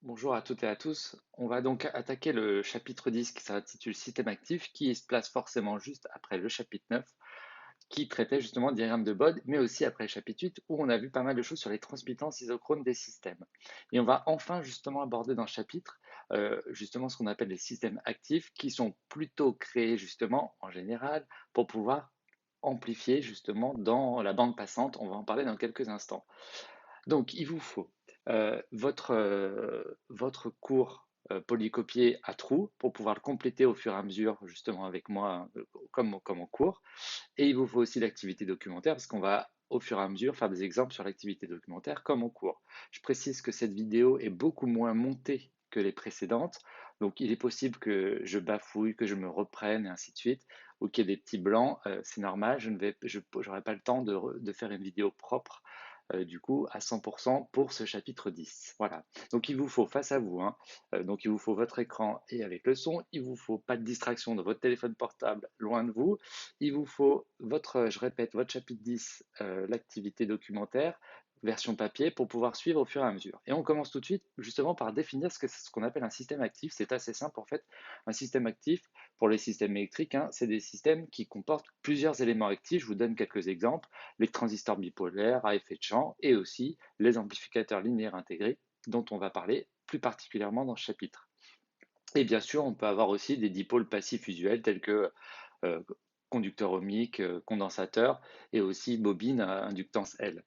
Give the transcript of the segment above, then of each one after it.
Bonjour à toutes et à tous. On va donc attaquer le chapitre 10 qui s'intitule Système actif, qui se place forcément juste après le chapitre 9, qui traitait justement du diagramme de Bode, mais aussi après le chapitre 8, où on a vu pas mal de choses sur les transmittances isochrones des systèmes. Et on va enfin justement aborder dans ce chapitre justement ce qu'on appelle les systèmes actifs, qui sont plutôt créés justement en général pour pouvoir amplifier justement dans la bande passante. On va en parler dans quelques instants. Donc, il vous faut votre cours polycopié à trous pour pouvoir le compléter au fur et à mesure, justement avec moi, comme en cours. Et il vous faut aussi l'activité documentaire, parce qu'on va au fur et à mesure faire des exemples sur l'activité documentaire comme en cours. Je précise que cette vidéo est beaucoup moins montée que les précédentes, donc il est possible que je bafouille, que je me reprenne et ainsi de suite, ou qu'il y ait des petits blancs, c'est normal, je n'aurai pas le temps de faire une vidéo propre du coup à 100% pour ce chapitre 10. Voilà. Donc il vous faut face à vous, hein, donc il vous faut votre écran et avec le son, il vous faut pas de distraction de votre téléphone portable loin de vous, il vous faut votre, je répète, votre chapitre 10, l'activité documentaire, version papier, pour pouvoir suivre au fur et à mesure. Et on commence tout de suite justement par définir ce qu'on appelle un système actif. C'est assez simple en fait. Un système actif, pour les systèmes électriques, hein, c'est des systèmes qui comportent plusieurs éléments actifs. Je vous donne quelques exemples. Les transistors bipolaires à effet de champ et aussi les amplificateurs linéaires intégrés dont on va parler plus particulièrement dans ce chapitre. Et bien sûr, on peut avoir aussi des dipôles passifs usuels tels que euh, conducteur ohmique, condensateur et aussi bobine à inductance L.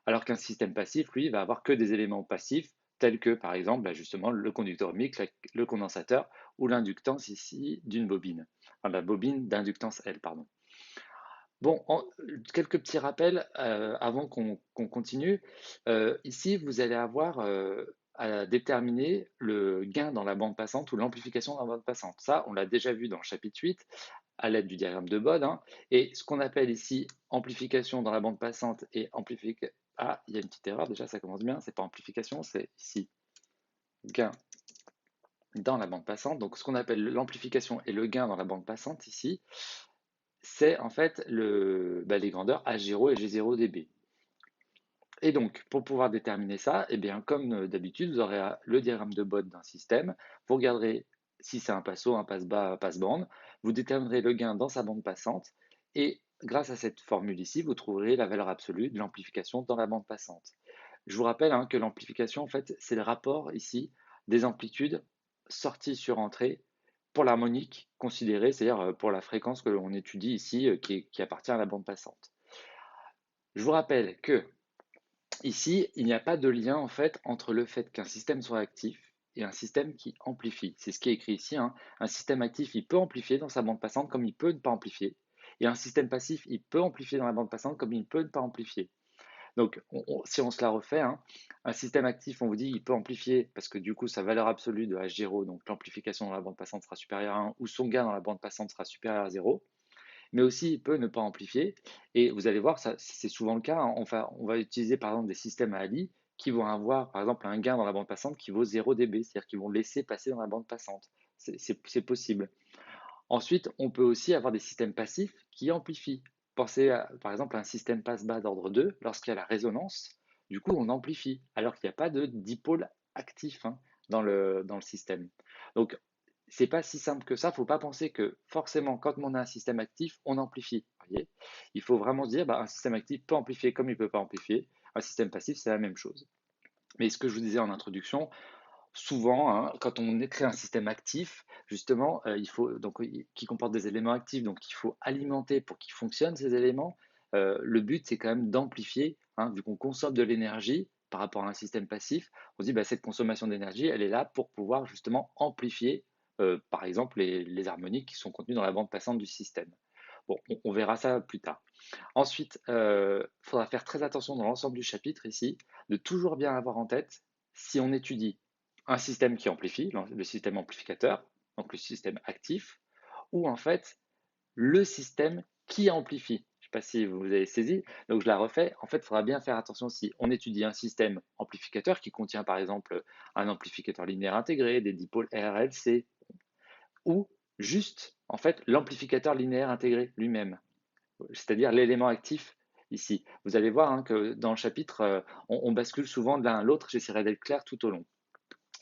Alors qu'un système passif, lui, va avoir que des éléments passifs tels que par exemple bah, justement le conducteur ohmique, le condensateur ou l'inductance ici d'une bobine, enfin, la bobine d'inductance L, pardon. Bon, quelques petits rappels avant qu'on continue. Ici, vous allez avoir à déterminer le gain dans la bande passante ou l'amplification dans la bande passante. Ça, on l'a déjà vu dans le chapitre 8 à l'aide du diagramme de Bode, hein. Et ce qu'on appelle ici amplification dans la bande passante et amplification. Ah, il y a une petite erreur, déjà ça commence bien, c'est pas amplification, c'est ici gain dans la bande passante. Donc ce qu'on appelle l'amplification et le gain dans la bande passante ici, c'est en fait les grandeurs H0 et G0 dB. Et donc, pour pouvoir déterminer ça, eh bien, comme d'habitude, vous aurez le diagramme de Bode d'un système. Vous regarderez si c'est un passo, un passe-bas, un passe-bande. Vous déterminerez le gain dans sa bande passante. Et grâce à cette formule ici, vous trouverez la valeur absolue de l'amplification dans la bande passante. Je vous rappelle hein, que l'amplification, en fait, c'est le rapport ici des amplitudes sorties sur entrée pour l'harmonique considérée, c'est-à-dire pour la fréquence que l'on étudie ici, qui appartient à la bande passante. Je vous rappelle que ici, il n'y a pas de lien en fait entre le fait qu'un système soit actif et un système qui amplifie. C'est ce qui est écrit ici, hein. Un système actif, il peut amplifier dans sa bande passante comme il peut ne pas amplifier. Et un système passif, il peut amplifier dans la bande passante comme il peut ne pas amplifier. Donc, si on se la refait, hein, un système actif, on vous dit, il peut amplifier parce que du coup, sa valeur absolue de H0, donc l'amplification dans la bande passante sera supérieure à 1, ou son gain dans la bande passante sera supérieur à 0, mais aussi il peut ne pas amplifier. Et vous allez voir, c'est souvent le cas, hein. On va utiliser par exemple des systèmes à Ali qui vont avoir par exemple un gain dans la bande passante qui vaut 0 dB, c'est-à-dire qu'ils vont laisser passer dans la bande passante. C'est possible. Ensuite, on peut aussi avoir des systèmes passifs qui amplifient. Pensez par exemple à un système passe-bas d'ordre 2, lorsqu'il y a la résonance, du coup on amplifie, alors qu'il n'y a pas de dipôle actif hein, dans le système. Donc c'est pas si simple que ça, il ne faut pas penser que forcément quand on a un système actif, on amplifie. Voyez, il faut vraiment se dire bah, un système actif peut amplifier comme il ne peut pas amplifier. Un système passif, c'est la même chose. Mais ce que je vous disais en introduction, souvent, hein, quand on crée un système actif, justement, il faut donc qui comporte des éléments actifs, donc il faut alimenter pour qu'ils fonctionnent ces éléments. Le but, c'est quand même d'amplifier, hein, vu qu'on consomme de l'énergie par rapport à un système passif. On se dit, bah, cette consommation d'énergie, elle est là pour pouvoir justement amplifier, par exemple, les harmoniques qui sont contenues dans la bande passante du système. Bon, on verra ça plus tard. Ensuite, il faudra faire très attention dans l'ensemble du chapitre ici, de toujours bien avoir en tête, si on étudie un système qui amplifie, le système amplificateur, donc le système actif, ou en fait le système qui amplifie. Je ne sais pas si vous avez saisi, donc je la refais. En fait, il faudra bien faire attention si on étudie un système amplificateur qui contient par exemple un amplificateur linéaire intégré, des dipôles RLC, ou juste en fait l'amplificateur linéaire intégré lui-même, c'est-à-dire l'élément actif ici. Vous allez voir hein, que dans le chapitre, on bascule souvent de l'un à l'autre, j'essaierai d'être clair tout au long.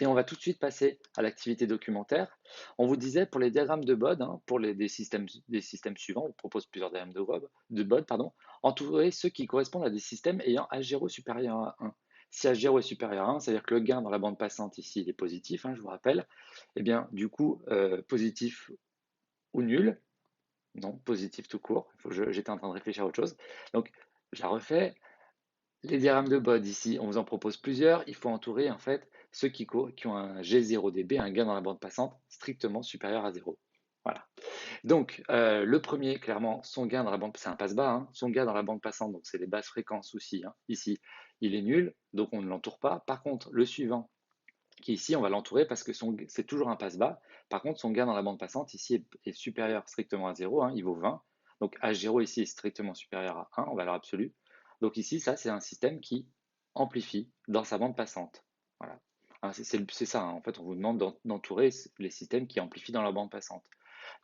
Et on va tout de suite passer à l'activité documentaire. On vous disait pour les diagrammes de Bode, hein, pour des systèmes suivants, on propose plusieurs diagrammes de Bode, pardon, entourer ceux qui correspondent à des systèmes ayant H0 supérieur à 1. Si H0 est supérieur à 1, c'est-à-dire que le gain dans la bande passante ici il est positif, hein, je vous rappelle, et bien du coup positif ou nul, non, positif tout court, j'étais en train de réfléchir à autre chose. Donc je la refais, les diagrammes de Bode ici, on vous en propose plusieurs. Il faut entourer en fait ceux qui ont un G0dB, un gain dans la bande passante strictement supérieur à 0. Voilà. Donc le premier, clairement, son gain dans la bande, c'est un passe-bas, hein, son gain dans la bande passante, donc c'est les basses fréquences aussi, hein, ici, il est nul, donc on ne l'entoure pas. Par contre, le suivant, qui ici, on va l'entourer parce que c'est toujours un passe-bas. Par contre, son gain dans la bande passante ici est supérieur strictement à 0, hein, il vaut 20. Donc H0 ici est strictement supérieur à 1 en valeur absolue. Donc ici, ça, c'est un système qui amplifie dans sa bande passante. Voilà. Hein, c'est ça, hein. En fait, on vous demande d'entourer les systèmes qui amplifient dans la bande passante.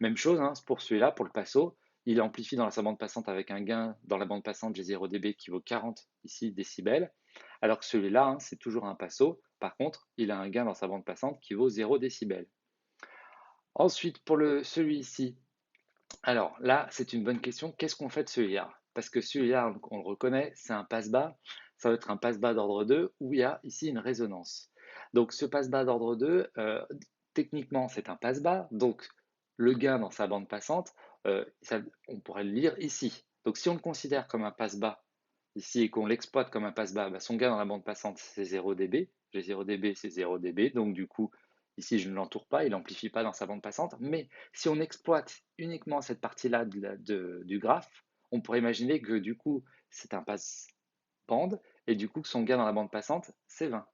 Même chose hein, pour celui-là, pour le passo, il amplifie dans sa bande passante avec un gain dans la bande passante G0 dB qui vaut 40 ici décibels, alors que celui-là, hein, c'est toujours un passo. Par contre, il a un gain dans sa bande passante qui vaut 0 décibels. Ensuite, pour celui-ci, alors là, c'est une bonne question. Qu'est-ce qu'on fait de celui-là? Parce que celui-là, on le reconnaît, c'est un passe-bas. Ça va être un passe-bas d'ordre 2 où il y a ici une résonance. Donc ce passe-bas d'ordre 2, techniquement, c'est un passe-bas. Donc le gain dans sa bande passante, on pourrait le lire ici. Donc si on le considère comme un passe-bas ici et qu'on l'exploite comme un passe-bas, bah, son gain dans la bande passante, c'est 0 dB. J'ai 0 dB, c'est 0 dB. Donc du coup, ici, je ne l'entoure pas, il n'amplifie pas dans sa bande passante. Mais si on exploite uniquement cette partie-là du graphe, on pourrait imaginer que du coup, c'est un passe-bande et du coup que son gain dans la bande passante, c'est 20.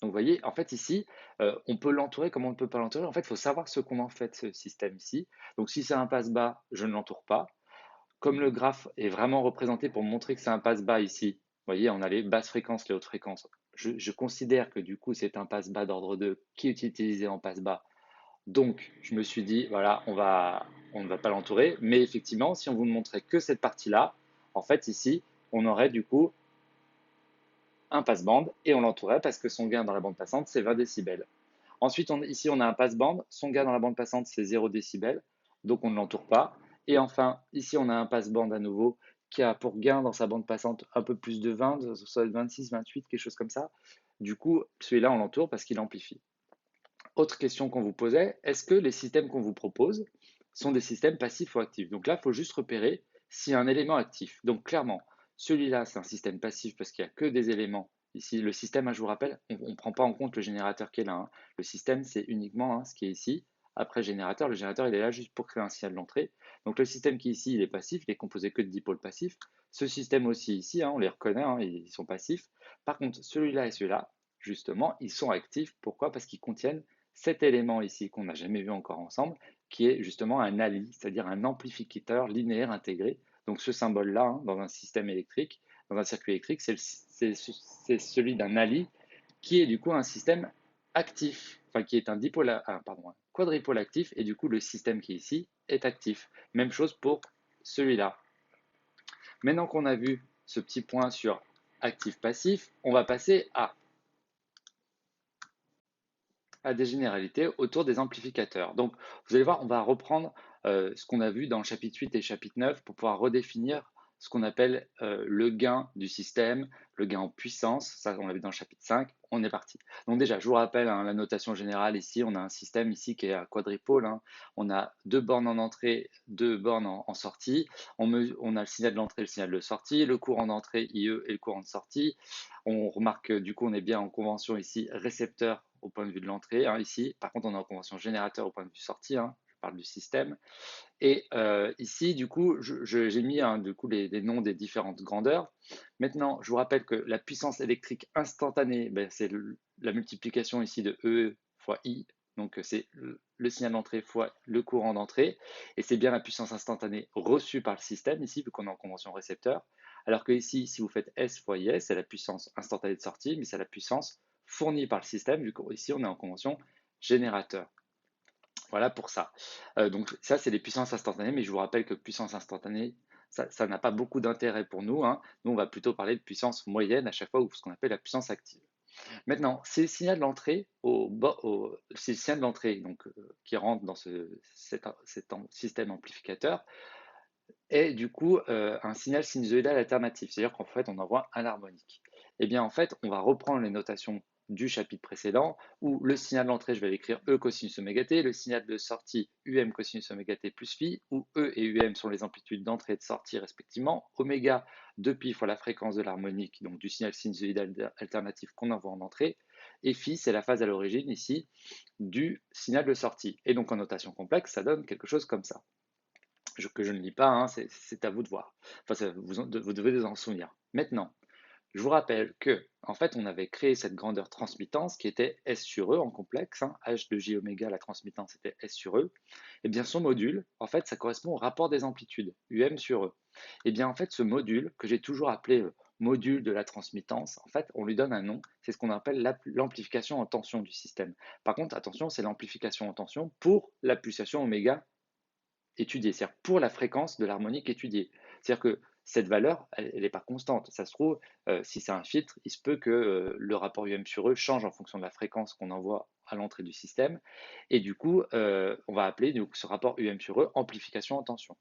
Donc vous voyez, en fait ici, on peut l'entourer comme on ne peut pas l'entourer. En fait, il faut savoir ce qu'on en fait de ce système ici. Donc si c'est un passe-bas, je ne l'entoure pas. Comme le graphe est vraiment représenté pour montrer que c'est un passe-bas ici, vous voyez, on a les basses fréquences, les hautes fréquences. Je considère que du coup, c'est un passe-bas d'ordre 2 qui est utilisé en passe-bas. Donc, je me suis dit, voilà, on ne va pas l'entourer. Mais effectivement, si on vous ne montrait que cette partie-là, en fait, ici, on aurait du coup un passe-bande et on l'entourait parce que son gain dans la bande passante, c'est 20 décibels. Ensuite, ici, on a un passe-bande. Son gain dans la bande passante, c'est 0 décibels. Donc, on ne l'entoure pas. Et enfin, ici, on a un passe-bande à nouveau qui a pour gain dans sa bande passante un peu plus de 20, soit 26, 28, quelque chose comme ça. Du coup, celui-là, on l'entoure parce qu'il amplifie. Autre question qu'on vous posait, est-ce que les systèmes qu'on vous propose sont des systèmes passifs ou actifs? Donc là, il faut juste repérer s'il y a un élément actif. Donc clairement, celui-là, c'est un système passif parce qu'il n'y a que des éléments. Ici, le système, hein, je vous rappelle, on ne prend pas en compte le générateur qui est là, hein. Le système, c'est uniquement hein, ce qui est ici. Après le générateur, il est là juste pour créer un signal d'entrée. Donc le système qui est ici, il est passif, il est composé que de dipôles passifs. Ce système aussi ici, hein, on les reconnaît, hein, ils sont passifs. Par contre, celui-là et celui-là, justement, ils sont actifs. Pourquoi? Parce qu'ils contiennent cet élément ici qu'on n'a jamais vu encore ensemble, qui est justement un ALI, c'est-à-dire un amplificateur linéaire intégré. Donc ce symbole-là, hein, dans un système électrique, dans un circuit électrique, c'est celui d'un ALI qui est du coup un système actif, enfin qui est un quadripôle actif, et du coup le système qui est ici est actif. Même chose pour celui-là. Maintenant qu'on a vu ce petit point sur actif-passif, on va passer à des généralités autour des amplificateurs. Donc, vous allez voir, on va reprendre ce qu'on a vu dans le chapitre 8 et chapitre 9 pour pouvoir redéfinir ce qu'on appelle le gain du système, le gain en puissance. Ça, on l'a vu dans le chapitre 5. On est parti. Donc déjà, je vous rappelle hein, la notation générale ici. On a un système ici qui est à quadripôle. Hein. On a 2 bornes en entrée, 2 bornes en sortie. On a le signal d'entrée et le signal de sortie, le courant d'entrée IE et le courant de sortie. On remarque du coup, on est bien en convention ici récepteur au point de vue de l'entrée. Hein, ici, par contre, on est en convention générateur au point de vue sortie. Hein, je parle du système. Et ici, du coup, j'ai mis hein, du coup, les noms des différentes grandeurs. Maintenant, je vous rappelle que la puissance électrique instantanée, ben, c'est la multiplication ici de E fois I. Donc, c'est le signal d'entrée fois le courant d'entrée. Et c'est bien la puissance instantanée reçue par le système, ici, vu qu'on est en convention récepteur. Alors que ici, si vous faites S fois IS, c'est la puissance instantanée de sortie, mais c'est la puissance fournie par le système, vu qu'ici, on est en convention générateur. Voilà pour ça. Donc ça, c'est des puissances instantanées, mais je vous rappelle que puissance instantanée, ça n'a pas beaucoup d'intérêt pour nous, hein. Nous, on va plutôt parler de puissance moyenne à chaque fois, ou ce qu'on appelle la puissance active. Maintenant, c'est le signal d'entrée c'est le signal d'entrée donc qui rentre dans cet système amplificateur est du coup un signal sinusoïdal alternatif, c'est-à-dire qu'en fait on envoie un harmonique. Et bien en fait, on va reprendre les notations du chapitre précédent où le signal d'entrée, je vais l'écrire E cosinus oméga t, le signal de sortie UM cosinus oméga t plus phi, où E et UM sont les amplitudes d'entrée et de sortie respectivement, oméga 2 pi fois la fréquence de l'harmonique, donc du signal sinusoïdal alternatif qu'on envoie en entrée, et phi c'est la phase à l'origine ici du signal de sortie. Et donc en notation complexe, ça donne quelque chose comme ça que je ne lis pas, hein, c'est à vous de voir. Enfin, vous devez en souvenir. Maintenant, je vous rappelle que, en fait, on avait créé cette grandeur transmittance qui était S sur E en complexe, hein, H de J oméga, la transmittance était S sur E. Et bien, son module, en fait, ça correspond au rapport des amplitudes, UM sur E. Et bien, en fait, ce module, que j'ai toujours appelé module de la transmittance, en fait, on lui donne un nom, c'est ce qu'on appelle l'amplification en tension du système. Par contre, attention, c'est l'amplification en tension pour la pulsation oméga étudiée, c'est-à-dire pour la fréquence de l'harmonique étudiée. C'est-à-dire que cette valeur, elle n'est pas constante. Ça se trouve, si c'est un filtre, il se peut que le rapport UM sur E change en fonction de la fréquence qu'on envoie à l'entrée du système. Et du coup, on va appeler donc, ce rapport UM sur E amplification en tension.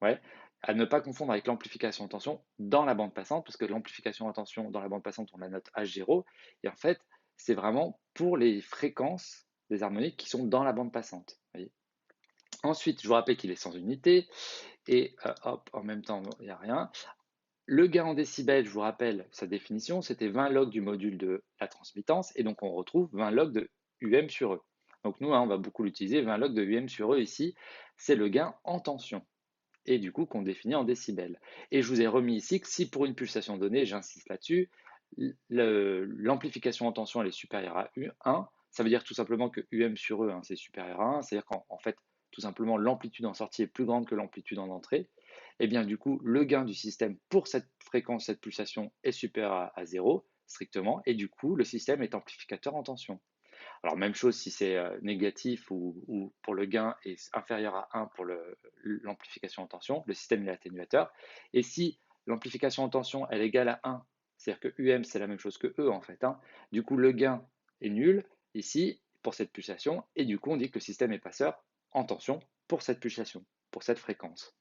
Ouais. À ne pas confondre avec l'amplification en tension dans la bande passante, parce que l'amplification en tension dans la bande passante, on la note H0. Et en fait, c'est vraiment pour les fréquences des harmoniques qui sont dans la bande passante. Voyez. Ensuite, je vous rappelle qu'il est sans unité. Et hop, en même temps, il n'y a rien. Le gain en décibels, je vous rappelle sa définition, c'était 20 log du module de la transmittance. Et donc, on retrouve 20 log de UM sur E. Donc, nous, hein, on va beaucoup l'utiliser. 20 log de UM sur E ici, c'est le gain en tension. Et du coup, qu'on définit en décibels. Et je vous ai remis ici que si pour une pulsation donnée, j'insiste là-dessus, l'amplification en tension elle est supérieure à U1, ça veut dire tout simplement que UM sur E, hein, c'est supérieur à 1, c'est-à-dire qu'en fait, tout simplement, l'amplitude en sortie est plus grande que l'amplitude en entrée. Et bien du coup, le gain du système pour cette fréquence, cette pulsation est supérieur à 0, strictement, et du coup, le système est amplificateur en tension. Alors même chose si c'est négatif ou pour le gain est inférieur à 1 pour l'amplification en tension, le système est atténuateur. Et si l'amplification en tension elle est égale à 1, c'est-à-dire que UM c'est la même chose que E en fait, hein, du coup le gain est nul ici pour cette pulsation et du coup on dit que le système est passeur en tension pour cette pulsation, pour cette fréquence.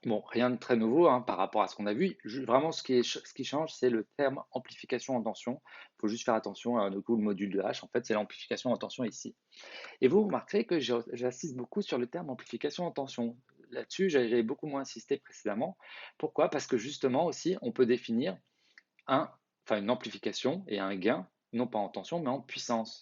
Bon, rien de très nouveau hein, par rapport à ce qu'on a vu. Vraiment, ce qui change, c'est le terme amplification en tension. Il faut juste faire attention à le module de H. En fait, c'est l'amplification en tension ici. Et vous remarquerez que j'insiste beaucoup sur le terme amplification en tension. Là-dessus, j'avais beaucoup moins insisté précédemment. Pourquoi? Parce que justement aussi, on peut définir une amplification et un gain, non pas en tension, mais en puissance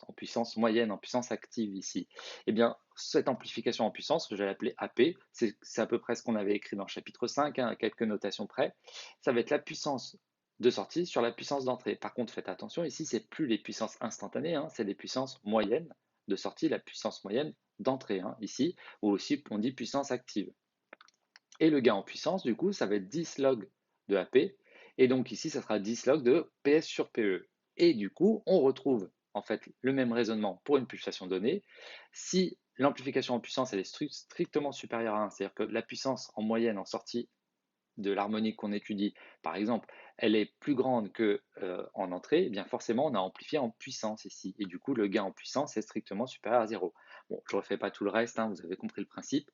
moyenne, en puissance active ici. Eh bien, cette amplification en puissance, je vais l'appeler AP, c'est à peu près ce qu'on avait écrit dans le chapitre 5, hein, à quelques notations près. Ça va être la puissance de sortie sur la puissance d'entrée. Par contre, faites attention, ici, c'est plus les puissances instantanées, hein, c'est les puissances moyennes de sortie, la puissance moyenne d'entrée, hein, ici, ou aussi on dit puissance active. Et le gain en puissance, du coup, ça va être 10 log de AP. Et donc ici, ça sera 10 log de PS sur PE. Et du coup, on retrouve en fait le même raisonnement pour une pulsation donnée. Si l'amplification en puissance elle est strictement supérieure à 1, c'est-à-dire que la puissance en moyenne en sortie de l'harmonique qu'on étudie, par exemple, elle est plus grande que en entrée, eh bien forcément on a amplifié en puissance ici. Et du coup, le gain en puissance est strictement supérieur à 0. Bon, je ne refais pas tout le reste, hein, vous avez compris le principe.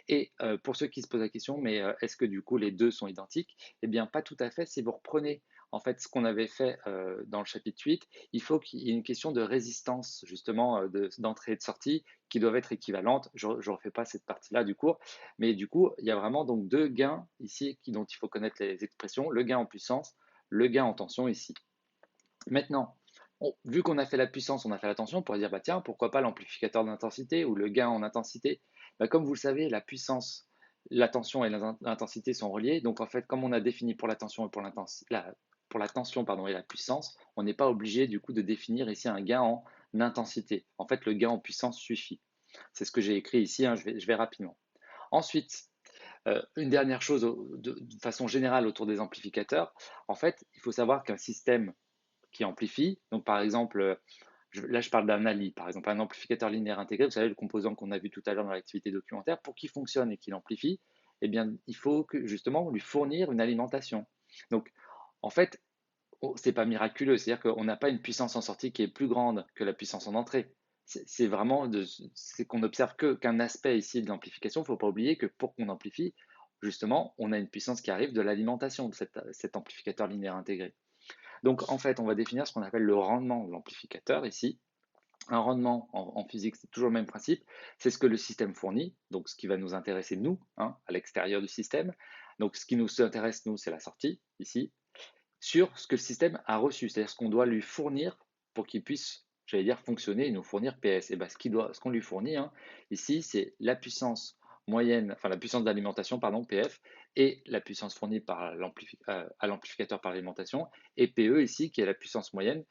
Et pour ceux qui se posent la question, mais est-ce que du coup les deux sont identiques? Eh bien, pas tout à fait. Si vous reprenez en fait ce qu'on avait fait dans le chapitre 8, il faut qu'il y ait une question de résistance justement d'entrée et de sortie qui doivent être équivalentes. Je ne refais pas cette partie-là du cours, mais du coup, il y a vraiment donc deux gains ici dont il faut connaître les expressions, le gain en puissance, le gain en tension ici. Maintenant, vu qu'on a fait la puissance, on a fait la tension, on pourrait dire, bah tiens, pourquoi pas l'amplificateur d'intensité ou le gain en intensité? Bah, comme vous le savez, la puissance, la tension et l'intensité sont reliées. Donc en fait, comme on a défini pour la tension et pour la tension pardon, et la puissance, on n'est pas obligé du coup de définir ici un gain en intensité. En fait, le gain en puissance suffit. C'est ce que j'ai écrit ici, hein, je vais rapidement. Ensuite, une dernière chose de façon générale autour des amplificateurs, en fait, il faut savoir qu'un système qui amplifie. Donc, par exemple, là, je parle d'un ALI, par exemple, un amplificateur linéaire intégré. Vous savez, le composant qu'on a vu tout à l'heure dans l'activité documentaire, pour qu'il fonctionne et qu'il amplifie, eh bien, il faut justement lui fournir une alimentation. Donc, en fait, c'est pas miraculeux, c'est-à-dire qu'on n'a pas une puissance en sortie qui est plus grande que la puissance en entrée. C'est vraiment c'est qu'on observe qu'un aspect ici de l'amplification. Il ne faut pas oublier que pour qu'on amplifie, justement, on a une puissance qui arrive de l'alimentation de cet amplificateur linéaire intégré. Donc en fait, on va définir ce qu'on appelle le rendement de l'amplificateur ici. Un rendement en physique, c'est toujours le même principe, c'est ce que le système fournit, donc ce qui va nous intéresser nous, hein, à l'extérieur du système. Donc ce qui nous intéresse nous, c'est la sortie ici, sur ce que le système a reçu, c'est-à-dire ce qu'on doit lui fournir pour qu'il puisse, j'allais dire, fonctionner et nous fournir PS. Et bien, ce qu'on lui fournit, hein, ici, c'est la puissance moyenne, enfin la puissance d'alimentation, pardon, PF, et la puissance fournie par à l'amplificateur par l'alimentation, et PE ici, qui est la puissance moyenne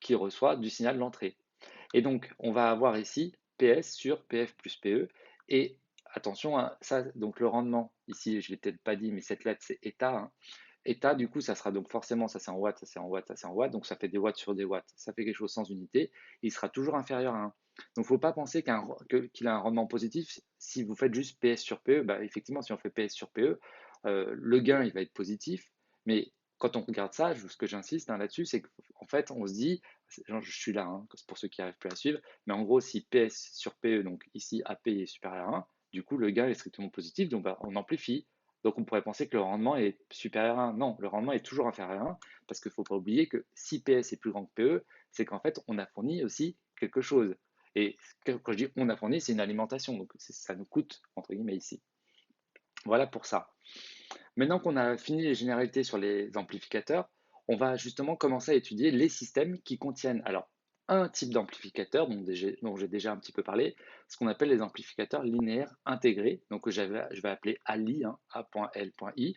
qui reçoit du signal d'entrée. Et donc, on va avoir ici PS sur PF plus PE, et attention à ça, donc le rendement, ici, je ne l'ai peut-être pas dit, mais cette lettre, c'est état, hein. État, du coup, ça sera donc forcément, ça c'est en watts, ça c'est en watts, ça c'est en watts, donc ça fait des watts sur des watts. Ça fait quelque chose sans unité, il sera toujours inférieur à 1. Donc, il ne faut pas penser qu'il a un rendement positif si vous faites juste PS sur PE. Bah, effectivement, si on fait PS sur PE, le gain, il va être positif, mais quand on regarde ça, ce que j'insiste, hein, là-dessus, c'est qu'en fait, on se dit, je suis là, hein, pour ceux qui n'arrivent plus à suivre, mais en gros, si PS sur PE, donc ici AP est supérieur à 1, du coup, le gain est strictement positif, donc bah, on amplifie. Donc on pourrait penser que le rendement est supérieur à 1. Non, le rendement est toujours inférieur à 1, parce qu'il ne faut pas oublier que si PS est plus grand que PE, c'est qu'en fait, on a fourni aussi quelque chose. Et quand je dis on a fourni, c'est une alimentation, donc ça nous coûte, entre guillemets, ici. Voilà pour ça. Maintenant qu'on a fini les généralités sur les amplificateurs, on va justement commencer à étudier les systèmes qui contiennent alors un type d'amplificateur dont j'ai déjà un petit peu parlé, ce qu'on appelle les amplificateurs linéaires intégrés, donc que je vais appeler ALI, hein, A.L.I,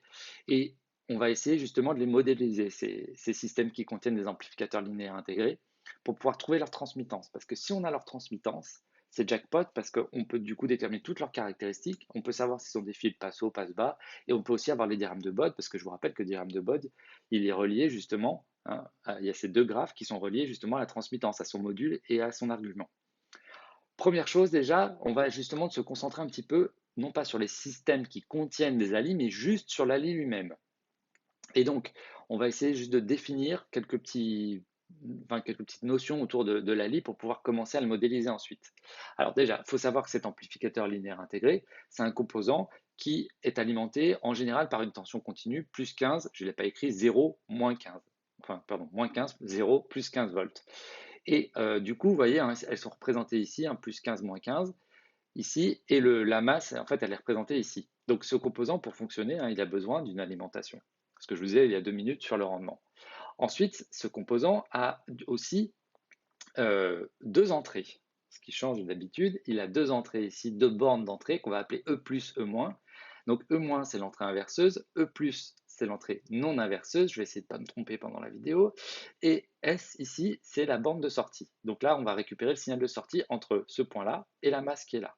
et on va essayer justement de les modéliser, ces systèmes qui contiennent des amplificateurs linéaires intégrés, pour pouvoir trouver leur transmittance. Parce que si on a leur transmittance, c'est jackpot parce qu'on peut du coup déterminer toutes leurs caractéristiques, on peut savoir si ce sont des fils passe-haut, passe-bas, et on peut aussi avoir les diagrammes de Bode, parce que je vous rappelle que le diagramme de Bode, il est relié justement, hein, il y a ces deux graphes qui sont reliés justement à la transmittance, à son module et à son argument. Première chose déjà, on va justement se concentrer un petit peu, non pas sur les systèmes qui contiennent des ALI, mais juste sur l'ALI lui-même. Et donc, on va essayer juste de définir quelques petites notions autour de l'ALI pour pouvoir commencer à le modéliser ensuite. Alors déjà, il faut savoir que cet amplificateur linéaire intégré, c'est un composant qui est alimenté en général par une tension continue, plus 15, je ne l'ai pas écrit, 0, moins 15. Enfin, pardon, moins 15, 0, plus 15 volts. Et du coup, vous voyez, hein, elles sont représentées ici, hein, plus 15, moins 15, ici, et la masse, en fait, elle est représentée ici. Donc ce composant, pour fonctionner, hein, il a besoin d'une alimentation. Ce que je vous disais il y a 2 minutes sur le rendement. Ensuite, ce composant a aussi deux entrées. Ce qui change d'habitude, il a deux entrées ici, deux bornes d'entrée qu'on va appeler E plus, E moins. Donc E moins, c'est l'entrée inverseuse, E plus, c'est l'entrée non inverseuse. Je vais essayer de ne pas me tromper pendant la vidéo. Et S ici, c'est la borne de sortie. Donc là, on va récupérer le signal de sortie entre ce point-là et la masse qui est là.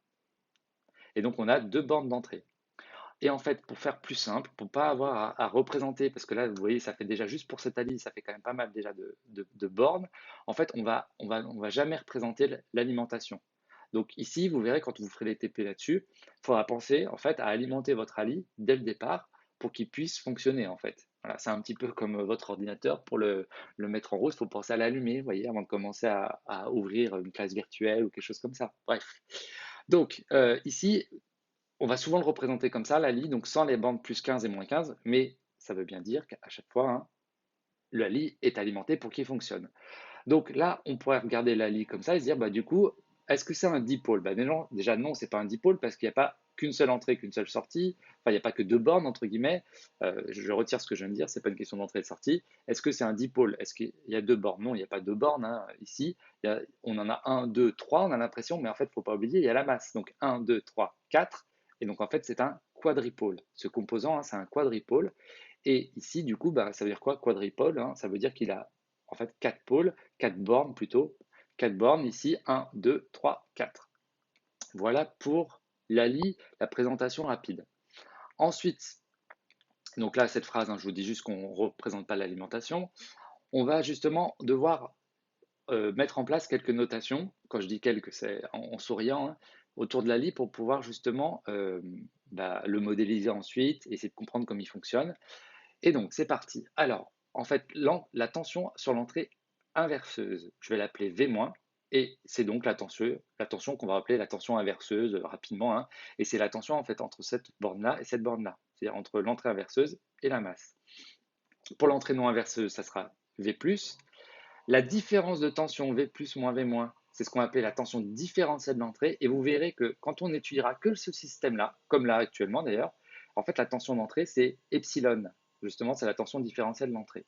Et donc, on a deux bornes d'entrée. Et en fait, pour faire plus simple, pour ne pas avoir à représenter, parce que là, vous voyez, ça fait déjà juste pour cette ALI, ça fait quand même pas mal déjà de bornes. En fait, on va jamais représenter l'alimentation. Donc ici, vous verrez quand vous ferez les TP là-dessus, il faudra penser en fait à alimenter votre ALI dès le départ pour qu'il puisse fonctionner en fait. Voilà, c'est un petit peu comme votre ordinateur, pour le mettre en route, il faut penser à l'allumer, vous voyez, avant de commencer à ouvrir une classe virtuelle ou quelque chose comme ça. Bref. Donc ici, on va souvent le représenter comme ça, l'ALI, donc sans les bandes plus 15 et moins 15, mais ça veut bien dire qu'à chaque fois, hein, l'ALI est alimenté pour qu'il fonctionne. Donc là, on pourrait regarder l'ALI comme ça et se dire, bah, du coup, est-ce que c'est un dipôle? Bah, déjà, non, c'est pas un dipôle parce qu'il n'y a pas qu'une seule entrée, qu'une seule sortie. Enfin, il n'y a pas que deux bornes, entre guillemets. Je retire ce que je viens de dire, c'est pas une question d'entrée et de sortie. Est-ce que c'est un dipôle? Est-ce qu'il y a deux bornes? Non, il n'y a pas deux bornes, hein, ici. On en a un, deux, trois, on a l'impression, mais en fait, il ne faut pas oublier, il y a la masse. Donc 1, 2, 3, 4. Et donc, en fait, c'est un quadripôle. Ce composant, hein, c'est un quadripôle. Et ici, du coup, bah, ça veut dire quoi, quadripôle, hein? Ça veut dire qu'il a en fait 4 pôles, 4 bornes plutôt. 4 bornes ici, 1, 2, 3, 4. Voilà pour l'ALI, la présentation rapide. Ensuite, donc là, cette phrase, hein, je vous dis juste qu'on ne représente pas l'alimentation. On va justement devoir mettre en place quelques notations. Quand je dis quelques, c'est en souriant, hein, autour de l'ALI pour pouvoir justement le modéliser ensuite, essayer de comprendre comment il fonctionne. Et donc, c'est parti. Alors, en fait la tension sur l'entrée inverseuse. Je vais l'appeler V-, et c'est donc la tension qu'on va appeler la tension inverseuse rapidement, hein, et c'est la tension en fait entre cette borne-là et cette borne-là, c'est-à-dire entre l'entrée inverseuse et la masse. Pour l'entrée non inverseuse, ça sera V+. La différence de tension V+, moins V-, c'est ce qu'on appelle la tension différentielle de l'entrée, et vous verrez que quand on étudiera que ce système-là, comme là actuellement d'ailleurs, en fait la tension d'entrée c'est epsilon, justement c'est la tension différentielle de l'entrée.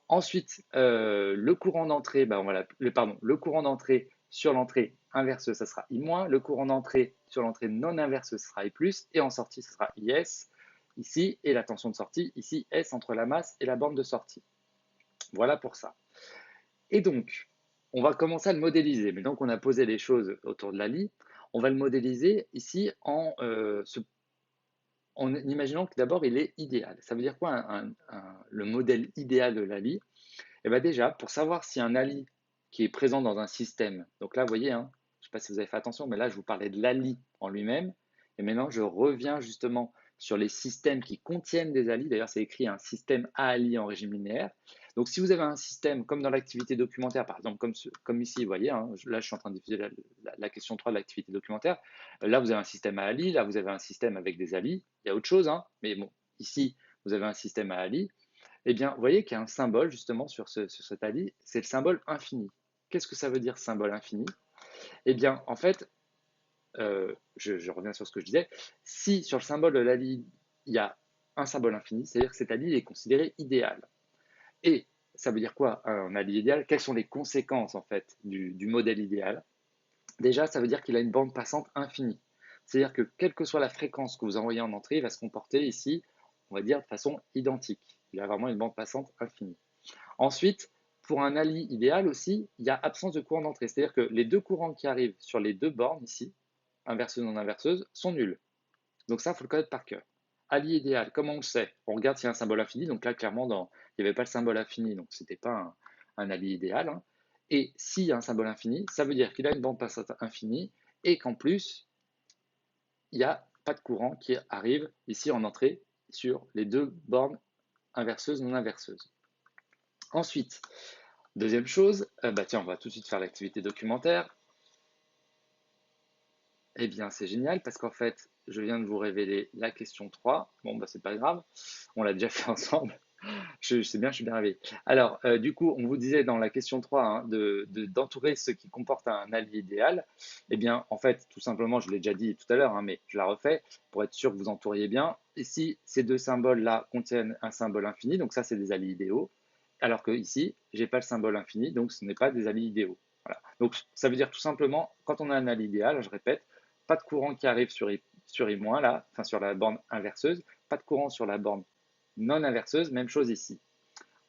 Ensuite, le courant d'entrée, le courant d'entrée sur l'entrée inverse, ça sera I-, le courant d'entrée sur l'entrée non inverse, ce sera I+, et en sortie, ce sera IS ici, et la tension de sortie, ici, S entre la masse et la borne de sortie. Voilà pour ça. Et donc, on va commencer à le modéliser. Mais donc, on a posé les choses autour de l'ALI. On va le modéliser ici en imaginant que d'abord, il est idéal. Ça veut dire quoi le modèle idéal de l'ALI? Eh bien déjà, pour savoir si un ALI qui est présent dans un système, donc là, vous voyez, hein, je ne sais pas si vous avez fait attention, mais là, je vous parlais de l'ALI en lui-même. Et maintenant, je reviens justement sur les systèmes qui contiennent des ALI. D'ailleurs, c'est écrit un système ALI en régime linéaire. Donc, si vous avez un système comme dans l'activité documentaire, par exemple, comme ici, vous voyez, hein, là, je suis en train de diffuser la question 3 de l'activité documentaire. Là, vous avez un système ALI, là, vous avez un système avec des ALI. Il y a autre chose, hein, mais bon, ici, vous avez un système ALI. Eh bien, vous voyez qu'il y a un symbole justement sur cet ali, c'est le symbole infini. Qu'est-ce que ça veut dire symbole infini? Eh bien, en fait, je reviens sur ce que je disais, si sur le symbole de l'ali, il y a un symbole infini, c'est-à-dire que cet ali est considéré idéal. Et ça veut dire quoi un ali idéal? Quelles sont les conséquences en fait du modèle idéal? Déjà, ça veut dire qu'il a une bande passante infinie. C'est-à-dire que quelle que soit la fréquence que vous envoyez en entrée, il va se comporter ici, on va dire, de façon identique. Il a vraiment une bande passante infinie. Ensuite, pour un ali idéal aussi, il y a absence de courant d'entrée. C'est-à-dire que les deux courants qui arrivent sur les deux bornes ici, inverseuse non inverseuse, sont nuls. Donc ça, il faut le connaître par cœur. Ali idéal, comment on le sait? On regarde s'il y a un symbole infini. Donc là, clairement, il n'y avait pas le symbole infini, donc ce n'était pas un ali idéal, hein. Et s'il y a un symbole infini, ça veut dire qu'il a une bande passante infinie et qu'en plus, il n'y a pas de courant qui arrive ici en entrée sur les deux bornes inverseuses non inverseuses. Ensuite, deuxième chose, tiens, on va tout de suite faire l'activité documentaire. Eh bien, c'est génial parce qu'en fait, je viens de vous révéler la question 3. Bon, c'est pas grave, on l'a déjà fait ensemble. Je sais bien, je suis bien réveillé. Alors, du coup, on vous disait dans la question 3 hein, d'entourer ce qui comporte un allié idéal. Eh bien, en fait, tout simplement, je l'ai déjà dit tout à l'heure, hein, mais je la refais pour être sûr que vous entouriez bien. Ici, ces deux symboles-là contiennent un symbole infini, donc ça, c'est des alliés idéaux. Alors que ici, je n'ai pas le symbole infini, donc ce n'est pas des alliés idéaux. Voilà. Donc, ça veut dire tout simplement, quand on a un allié idéal, je répète, pas de courant qui arrive sur I-, là, enfin sur la borne inverseuse, pas de courant sur la borne non inverseuse, même chose ici.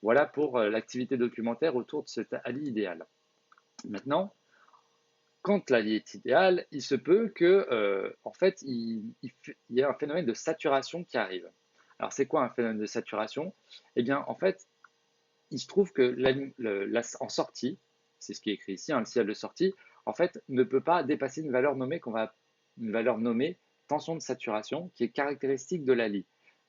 Voilà pour l'activité documentaire autour de cet ali idéal. Maintenant, quand l'ali est idéal, il se peut que, en fait, il y ait un phénomène de saturation qui arrive. Alors, c'est quoi un phénomène de saturation? Eh bien, en fait, il se trouve que en sortie, c'est ce qui est écrit ici, hein, le signal de sortie, en fait, ne peut pas dépasser une valeur nommée une valeur nommée tension de saturation, qui est caractéristique de l'ali.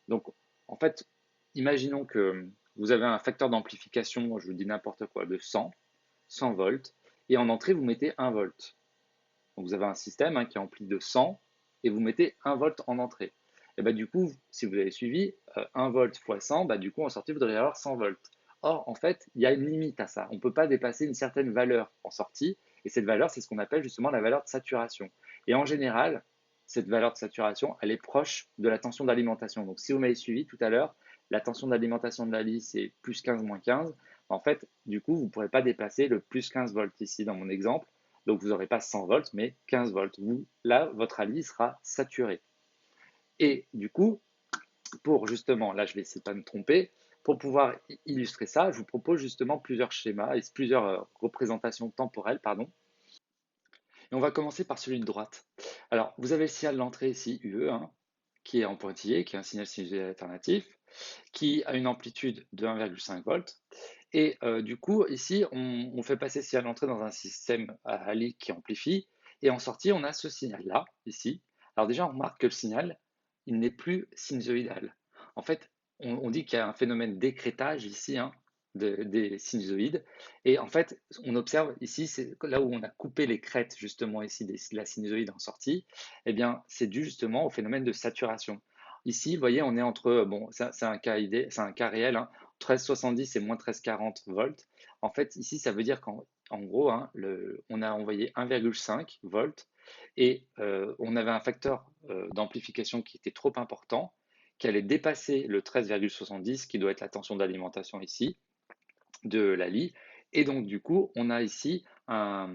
Donc, en fait, imaginons que vous avez un facteur d'amplification, je vous dis n'importe quoi, de 100 volts, et en entrée, vous mettez 1 volt. Donc, vous avez un système hein, qui est ampli de 100, et vous mettez 1 volt en entrée. Et bah, du coup, si vous avez suivi, 1 volt fois 100, bah, du coup, en sortie, vous devriez avoir 100 volts. Or, en fait, il y a une limite à ça. On ne peut pas dépasser une certaine valeur en sortie, et cette valeur, c'est ce qu'on appelle justement la valeur de saturation. Et en général, cette valeur de saturation, elle est proche de la tension d'alimentation. Donc, si vous m'avez suivi tout à l'heure, la tension d'alimentation de la lisse, c'est plus 15, moins 15. En fait, du coup, vous ne pourrez pas dépasser le plus 15 volts ici dans mon exemple. Donc, vous n'aurez pas 100 volts, mais 15 volts. Là, votre ali sera saturé. Et du coup, pour justement, là, je vais essayer de ne pas me tromper, pour pouvoir illustrer ça, je vous propose justement plusieurs schémas et plusieurs représentations temporelles, pardon. Et on va commencer par celui de droite. Alors, vous avez le signal d'entrée ici, UE, hein, qui est en pointillé, qui est un signal sinusoïdal alternatif, qui a une amplitude de 1,5 volts. Et du coup, ici, on fait passer ce signal d'entrée dans un système Ali qui amplifie. Et en sortie, on a ce signal-là, ici. Alors déjà, on remarque que le signal, il n'est plus sinusoïdal. En fait, on dit qu'il y a un phénomène d'écrêtage ici, hein, des sinusoïdes. Et en fait, on observe ici, c'est là où on a coupé les crêtes justement ici de la sinusoïde en sortie, eh bien, c'est dû justement au phénomène de saturation. Ici, vous voyez, on est entre, bon, c'est un cas c'est un cas réel, hein, 13,70 et moins 13,40 volts. En fait, ici, ça veut dire qu'en gros, hein, on a envoyé 1,5 volts et on avait un facteur d'amplification qui était trop important, qui allait dépasser le 13,70, qui doit être la tension d'alimentation ici, de la lie. Et donc, du coup, on a ici un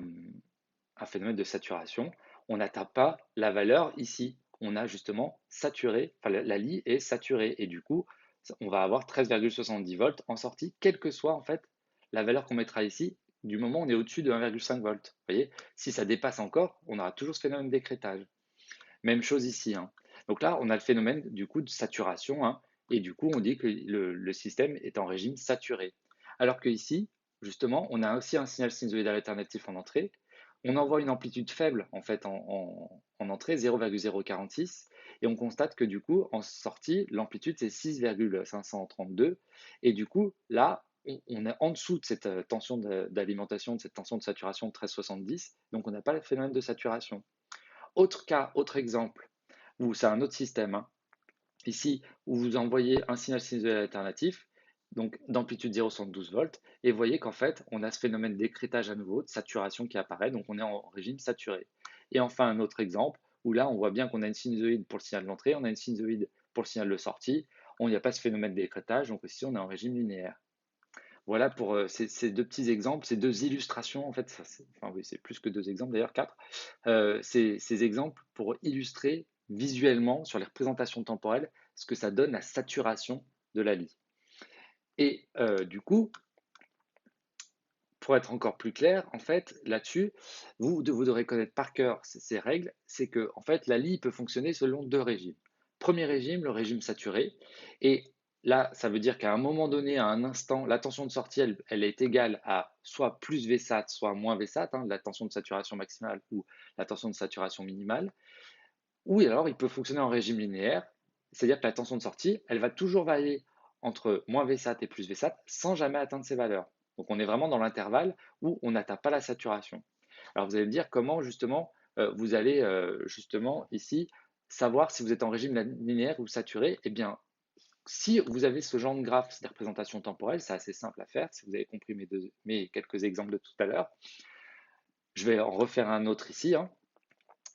phénomène de saturation. On n'atteint pas la valeur ici. On a justement saturé, enfin, la lie est saturée. Et du coup, on va avoir 13,70 volts en sortie, quelle que soit en fait la valeur qu'on mettra ici, du moment où on est au-dessus de 1,5 volts. Vous voyez, si ça dépasse encore, on aura toujours ce phénomène d'écrêtage. Même chose ici, hein. Donc là, on a le phénomène du coup de saturation, hein, et du coup, on dit que le système est en régime saturé. Alors que ici, justement, on a aussi un signal sinusoïdal alternatif en entrée. On envoie une amplitude faible en fait en entrée, 0,046, et on constate que du coup, en sortie, l'amplitude c'est 6,532, et du coup, là, on est en dessous de cette tension d'alimentation, de cette tension de saturation de 1370, donc on n'a pas le phénomène de saturation. Autre cas, autre exemple, où c'est un autre système, hein. Ici, où vous envoyez un signal sinusoïdal alternatif, donc d'amplitude 0,72 volts, et vous voyez qu'en fait, on a ce phénomène d'écrêtage à nouveau, de saturation qui apparaît, donc on est en régime saturé. Et enfin, un autre exemple, où là, on voit bien qu'on a une sinusoïde pour le signal d'entrée, on a une sinusoïde pour le signal de sortie, il n'y a pas ce phénomène d'écrêtage, donc ici, on est en régime linéaire. Voilà pour ces deux petits exemples, ces deux illustrations, en fait, enfin oui, c'est plus que deux exemples d'ailleurs, quatre. Ces exemples pour illustrer visuellement sur les représentations temporelles ce que ça donne la saturation de la lie. Et du coup, pour être encore plus clair, en fait, là-dessus, vous devrez connaître par cœur ces règles, c'est que en fait, la lie peut fonctionner selon deux régimes. Premier régime, le régime saturé, et là, ça veut dire qu'à un moment donné, à un instant, la tension de sortie, elle est égale à soit plus Vsat, soit moins Vsat, hein, la tension de saturation maximale ou la tension de saturation minimale. Ou alors, il peut fonctionner en régime linéaire, c'est-à-dire que la tension de sortie, elle va toujours varier entre moins Vsat et plus Vsat sans jamais atteindre ces valeurs. Donc, on est vraiment dans l'intervalle où on n'atteint pas la saturation. Alors, vous allez me dire comment, justement, vous allez, justement, ici, savoir si vous êtes en régime linéaire ou saturé. Eh bien, si vous avez ce genre de graphe, des représentations temporelles, c'est assez simple à faire, si vous avez compris mes quelques exemples de tout à l'heure. Je vais en refaire un autre ici, hein.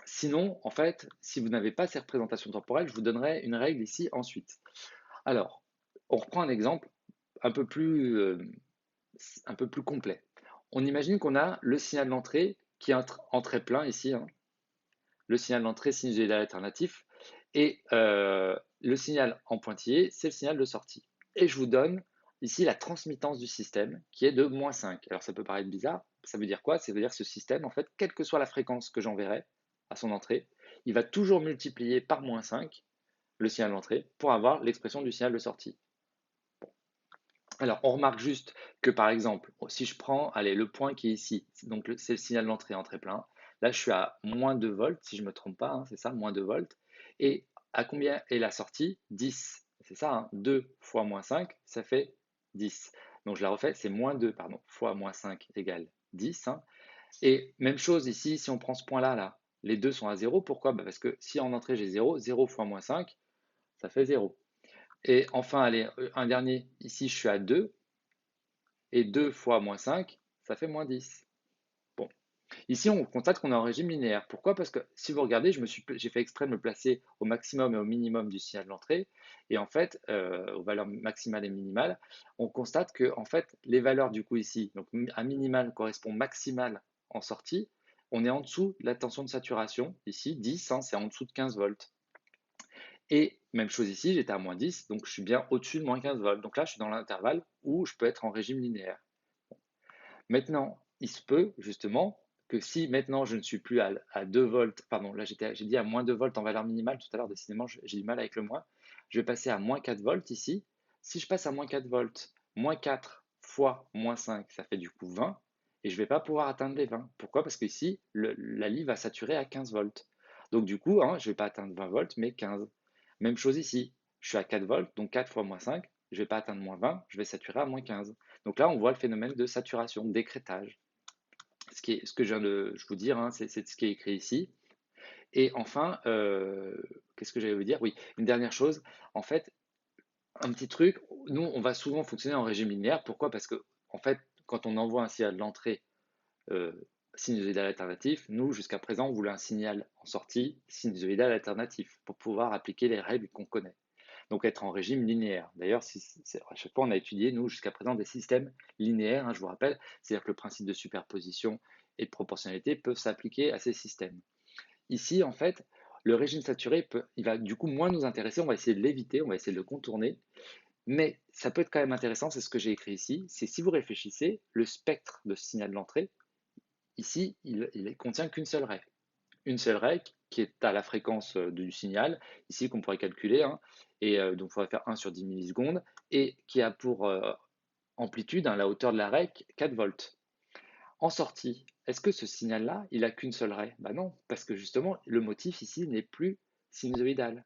Sinon, en fait, si vous n'avez pas ces représentations temporelles, je vous donnerai une règle ici ensuite. Alors, on reprend un exemple un peu plus, euh, un peu plus complet. On imagine qu'on a le signal d'entrée qui est entrée plein ici, hein, le signal d'entrée sinusoïdal alternatif, et le signal en pointillé, c'est le signal de sortie. Et je vous donne ici la transmittance du système qui est de -5. Alors ça peut paraître bizarre, ça veut dire quoi? Ça veut dire que ce système, en fait, quelle que soit la fréquence que j'enverrai à son entrée, il va toujours multiplier par -5 le signal d'entrée pour avoir l'expression du signal de sortie. Alors, on remarque juste que, par exemple, si je prends, allez, le point qui est ici, donc c'est le signal d'entrée en très plein. Là, je suis à -2 volts, si je ne me trompe pas, hein, c'est ça, -2 volts. Et à combien est la sortie? 10. C'est ça, hein, 2 fois -5, ça fait 10. Donc, je la refais, c'est -2, pardon, fois -5 égale 10, hein. Et même chose ici, si on prend ce point-là, là, les deux sont à 0. Pourquoi? Bah, parce que si en entrée j'ai 0, 0 fois -5, ça fait 0. Et enfin, allez, un dernier, ici je suis à 2, et 2 fois -5, ça fait -10. Bon, ici on constate qu'on est en régime linéaire. Pourquoi? Parce que si vous regardez, j'ai fait exprès de me placer au maximum et au minimum du signal d'entrée, et en fait, aux valeurs maximales et minimales, on constate que en fait, les valeurs du coup ici, donc un minimal correspond maximal en sortie, on est en dessous de la tension de saturation, ici 10, hein, c'est en dessous de 15 volts. Et même chose ici, j'étais à -10, donc je suis bien au-dessus de -15 volts. Donc là, je suis dans l'intervalle où je peux être en régime linéaire. Maintenant, il se peut justement que si maintenant je ne suis plus à 2 volts, pardon, là j'ai dit à -2 volts en valeur minimale tout à l'heure, décidément j'ai du mal avec le moins, je vais passer à -4 volts ici. Si je passe à -4 volts, -4 fois -5, ça fait du coup 20, et je ne vais pas pouvoir atteindre les 20. Pourquoi? Parce qu'ici, la lie va saturer à 15 volts. Donc du coup, hein, je ne vais pas atteindre 20 volts, mais 15. Même chose ici. je suis à 4 volts, donc 4 fois -5, je ne vais pas atteindre -20, je vais saturer à -15. Donc là, on voit le phénomène de saturation, d'écrêtage. Ce que je vous dire, hein, c'est ce qui est écrit ici. Et enfin, qu'est-ce que j'allais vous dire? Oui, une dernière chose, en fait, un petit truc, nous, on va souvent fonctionner en régime linéaire. Pourquoi? Parce que, en fait, quand on envoie un signal d'entrée sinusoïdal alternatif, nous, jusqu'à présent, on voulait un signal en sortie sinusoïdal alternatif pour pouvoir appliquer les règles qu'on connaît. Donc être en régime linéaire. D'ailleurs, à chaque fois, on a étudié, nous, jusqu'à présent, des systèmes linéaires, hein, je vous rappelle, c'est-à-dire que le principe de superposition et de proportionnalité peuvent s'appliquer à ces systèmes. Ici, en fait, le régime saturé, il va du coup moins nous intéresser, on va essayer de l'éviter, on va essayer de le contourner, mais ça peut être quand même intéressant, c'est ce que j'ai écrit ici, c'est si vous réfléchissez, le spectre de ce signal d'entrée, ici, il contient qu'une seule raie. Une seule raie qui est à la fréquence du signal, ici qu'on pourrait calculer, hein, et donc il faudrait faire 1 sur 10 millisecondes, et qui a pour amplitude, hein, la hauteur de la raie, 4 volts. En sortie, est-ce que ce signal-là, il a qu'une seule raie? Ben non, parce que justement, le motif ici n'est plus sinusoïdal.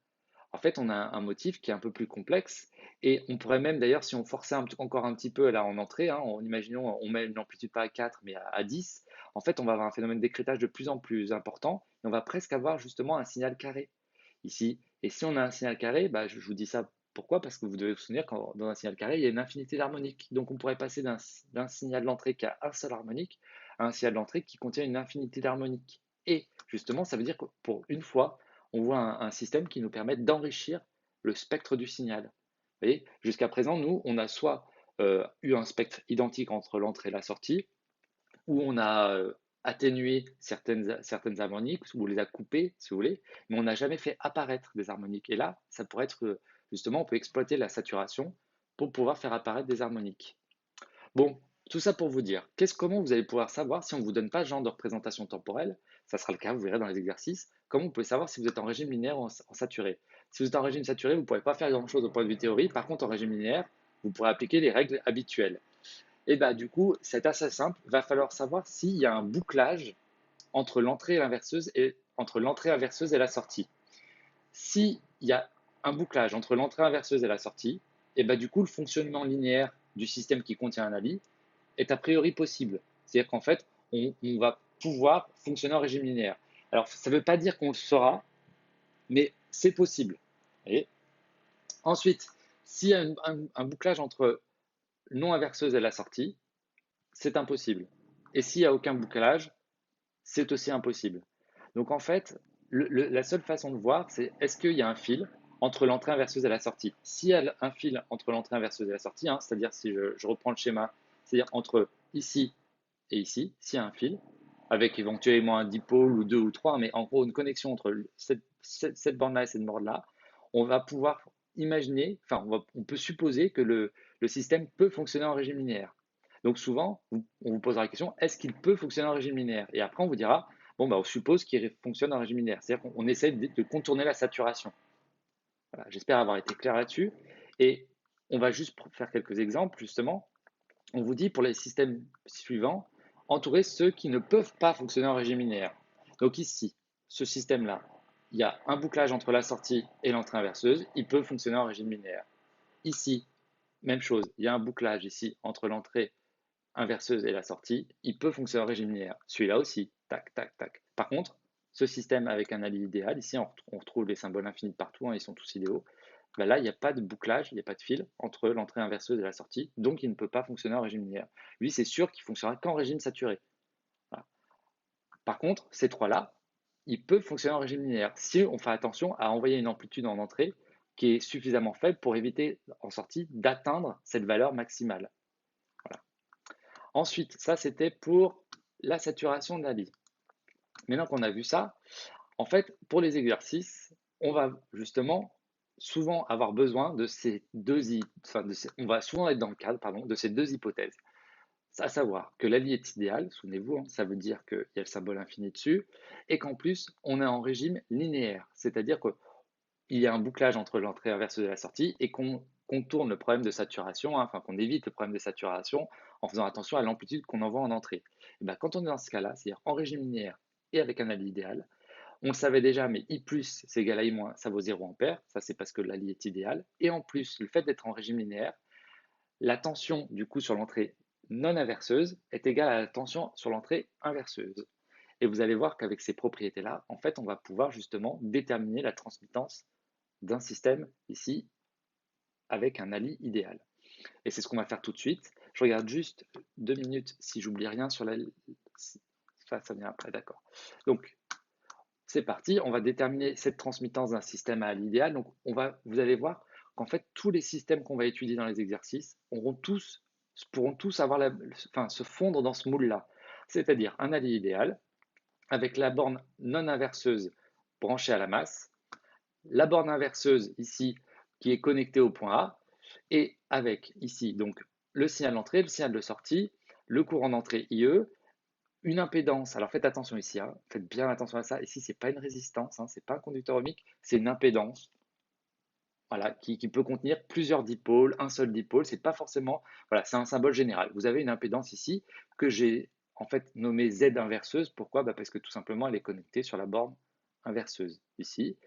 En fait, on a un motif qui est un peu plus complexe et on pourrait même d'ailleurs, si on forçait encore un petit peu là en entrée, hein, en imaginons, on met une amplitude pas à 4 mais à 10, en fait, on va avoir un phénomène d'écrêtage de plus en plus important et on va presque avoir justement un signal carré ici. Et si on a un signal carré, bah, je vous dis ça pourquoi? Parce que vous devez vous souvenir que dans un signal carré, il y a une infinité d'harmoniques. Donc on pourrait passer d'un signal d'entrée qui a un seul harmonique à un signal d'entrée qui contient une infinité d'harmoniques. Et justement, ça veut dire que pour une fois, on voit un système qui nous permet d'enrichir le spectre du signal. Vous voyez, jusqu'à présent, nous, on a soit eu un spectre identique entre l'entrée et la sortie, où on a atténué certaines harmoniques, ou on les a coupées, si vous voulez, mais on n'a jamais fait apparaître des harmoniques. Et là, ça pourrait être, justement, on peut exploiter la saturation pour pouvoir faire apparaître des harmoniques. Bon, tout ça pour vous dire, comment vous allez pouvoir savoir si on ne vous donne pas ce genre de représentation temporelle, ça sera le cas, vous verrez dans les exercices, comment vous pouvez savoir si vous êtes en régime linéaire ou en saturé. Si vous êtes en régime saturé, vous ne pourrez pas faire grand-chose au point de vue théorie, par contre en régime linéaire, vous pourrez appliquer les règles habituelles. Et bah du coup, c'est assez simple, il va falloir savoir s'il y a un bouclage entre l'entrée inverseuse et la sortie. S'il y a un bouclage entre l'entrée inverseuse et la sortie, et bah du coup, le fonctionnement linéaire du système qui contient un avis est a priori possible. C'est-à-dire qu'en fait, on va pouvoir fonctionner en régime linéaire. Alors, ça ne veut pas dire qu'on le saura, mais c'est possible. Et ensuite, s'il y a un bouclage entre non inverseuse et la sortie, c'est impossible. Et s'il n'y a aucun bouclage, c'est aussi impossible. Donc en fait, la seule façon de voir, c'est est-ce qu'il y a un fil entre l'entrée inverseuse et la sortie. S'il y a un fil entre l'entrée inverseuse et la sortie, hein, c'est-à-dire si je reprends le schéma, c'est-à-dire entre ici et ici, s'il y a un fil, avec éventuellement un dipôle ou deux ou trois, mais en gros une connexion entre cette bande-là et cette bande-là, on va pouvoir imaginer, enfin on peut supposer que le système peut fonctionner en régime linéaire. Donc souvent, on vous posera la question, est-ce qu'il peut fonctionner en régime linéaire? Et après on vous dira, bon, bah, on suppose qu'il fonctionne en régime linéaire. C'est-à-dire qu'on essaie de contourner la saturation. Voilà, j'espère avoir été clair là-dessus. Et on va juste faire quelques exemples, justement. On vous dit pour les systèmes suivants, entourer ceux qui ne peuvent pas fonctionner en régime linéaire. Donc ici, ce système-là, il y a un bouclage entre la sortie et l'entrée inverseuse, il peut fonctionner en régime linéaire. Ici, même chose, il y a un bouclage ici entre l'entrée inverseuse et la sortie, il peut fonctionner en régime linéaire. Celui-là aussi, tac, tac, tac. Par contre, ce système avec un allié idéal, ici on retrouve les symboles infinis partout, hein, ils sont tous idéaux. Ben là, il n'y a pas de bouclage, il n'y a pas de fil entre l'entrée inverseuse et la sortie, donc il ne peut pas fonctionner en régime linéaire. Lui, c'est sûr qu'il fonctionnera qu'en régime saturé. Voilà. Par contre, ces trois-là, ils peuvent fonctionner en régime linéaire si on fait attention à envoyer une amplitude en entrée qui est suffisamment faible pour éviter en sortie d'atteindre cette valeur maximale. Voilà. Ensuite, ça c'était pour la saturation de la lie. Maintenant qu'on a vu ça, en fait, pour les exercices, on va justement souvent avoir besoin de ces on va souvent être dans le cadre, pardon, de ces deux hypothèses. À savoir que la lie est idéale, souvenez-vous, hein, ça veut dire qu'il y a le symbole infini dessus, et qu'en plus, on est en régime linéaire, c'est-à-dire qu'il y a un bouclage entre l'entrée inverseuse et la sortie, et qu'on contourne le problème de saturation, hein, enfin qu'on évite le problème de saturation en faisant attention à l'amplitude qu'on envoie en entrée. Et bien, quand on est dans ce cas-là, c'est-à-dire en régime linéaire et avec un allié idéal, On le savait déjà, mais I plus c'est égal à I moins, ça vaut 0 ampère. Ça, c'est parce que la lie est idéale. Et en plus, le fait d'être en régime linéaire, la tension du coup sur l'entrée non inverseuse est égale à la tension sur l'entrée inverseuse. Et vous allez voir qu'avec ces propriétés-là, en fait, on va pouvoir justement déterminer la transmittance d'un système ici avec un Ali idéal. Et c'est ce qu'on va faire tout de suite. Je regarde juste 2 minutes si j'oublie rien sur la... Ça vient après, d'accord. Donc, c'est parti. On va déterminer cette transmittance d'un système à l'idéal. Donc, vous allez voir qu'en fait, tous les systèmes qu'on va étudier dans les exercices pourront tous se fondre dans ce moule-là. C'est-à-dire un Ali idéal avec la borne non inverseuse branchée à la masse, la borne inverseuse ici qui est connectée au point A, et avec ici donc le signal d'entrée, le signal de sortie, le courant d'entrée IE, une impédance. Alors faites attention ici, hein, faites bien attention à ça. Ici, ce n'est pas une résistance, hein, ce n'est pas un conducteur ohmique, c'est une impédance. Voilà, qui peut contenir plusieurs dipôles, un seul dipôle, c'est pas forcément, voilà, c'est un symbole général. Vous avez une impédance ici que j'ai en fait nommée Z inverseuse. Pourquoi? Parce que tout simplement elle est connectée sur la borne inverseuse ici.